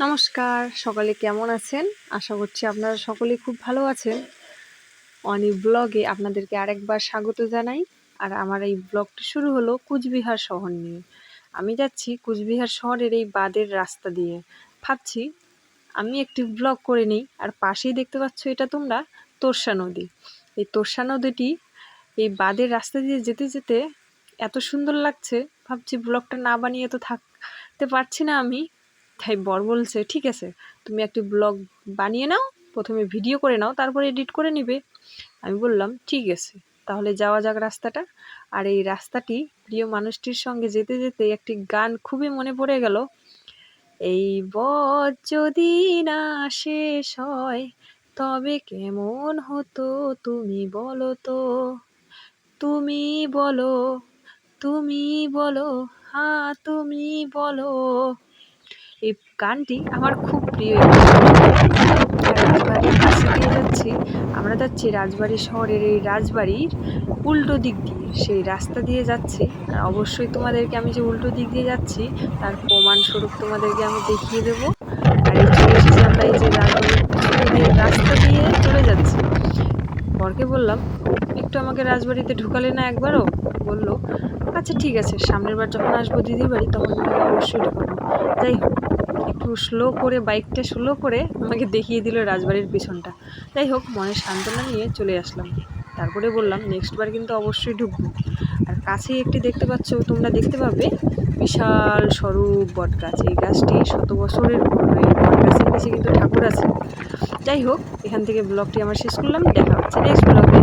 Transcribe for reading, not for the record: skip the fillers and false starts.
নমস্কার, সকলে কেমন আছেন? আশা করছি আপনারা সকলেই খুব ভালো আছেন। অনি ব্লগে আপনাদেরকে আরেকবার স্বাগত জানাই। আর আমার এই ব্লগটি শুরু হলো কুচবিহার শহর নিয়ে। আমি যাচ্ছি কুচবিহার শহরের এই বাদের রাস্তা দিয়ে। ভাবছি আমি একটি ব্লগ করে নিই। আর পাশেই দেখতে পাচ্ছ এটা তোমরা তোরসা নদী। এই তোরসা নদীটি এই বাদের রাস্তা দিয়ে যেতে যেতে এত সুন্দর লাগছে, ভাবছি ব্লগটা না বানিয়ে তো থাকতে পারছি না আমি। তাই বর বলছে, ঠিক আছে তুমি একটি ব্লগ বানিয়ে নাও, প্রথমে ভিডিও করে নাও, তারপরে এডিট করে নিবে। আমি বললাম ঠিক আছে, তাহলে যাওয়া যাক রাস্তাটা। আর এই রাস্তাটি প্রিয় মানুষটির সঙ্গে যেতে যেতে একটি গান খুবই মনে পড়ে গেল। এই পথ যদি না শেষ হয় তবে কেমন হতো তুমি বলো তো, তুমি বলো, তুমি বলো, হ্যাঁ তুমি বলো। এই গানটি আমার খুব প্রিয় একটি রাজবাড়ির কাছে দিয়ে যাচ্ছি। আমরা যাচ্ছি রাজবাড়ি শহরের এই রাজবাড়ির উল্টো দিক দিয়ে, সেই রাস্তা দিয়ে যাচ্ছি। আর অবশ্যই তোমাদেরকে আমি যে উল্টো দিক দিয়ে যাচ্ছি তার প্রমাণস্বরূপ তোমাদেরকে আমি দেখিয়ে দেবো। আর এই চলে এসেছি আমরা এই যে রাজবাড়ির পিছনে দিয়ে রাস্তা দিয়ে চলে যাচ্ছি। বরকে বললাম, একটু আমাকে রাজবাড়িতে ঢুকালে না একবারও? বললো আচ্ছা ঠিক আছে, সামনের বার যখন আসবো দিদির বাড়ি তখন তোমাকে অবশ্যই ঢুকাবো। যাই হোক, একটু স্লো করে বাইকটা স্লো করে আমাকে দেখিয়ে দিল রাজবাড়ির পিছনটা। যাই হোক, মনে সান্ত্বনা নিয়ে চলে আসলাম। তারপরে বললাম নেক্সট বার কিন্তু অবশ্যই ঢুকবো। আর কাছেই একটি দেখতে পাচ্ছ, তোমরা দেখতে পাবে বিশাল স্বরূপ বট গাছ। এই গাছটি 100 বছরের পুরনো। এই বট গাছের নিচে কিন্তু ঠাকুর আছে। যাই হোক, এখান থেকে ব্লগটি আমার শেষ করলাম। দেখা হচ্ছে নেক্সট ব্লগে।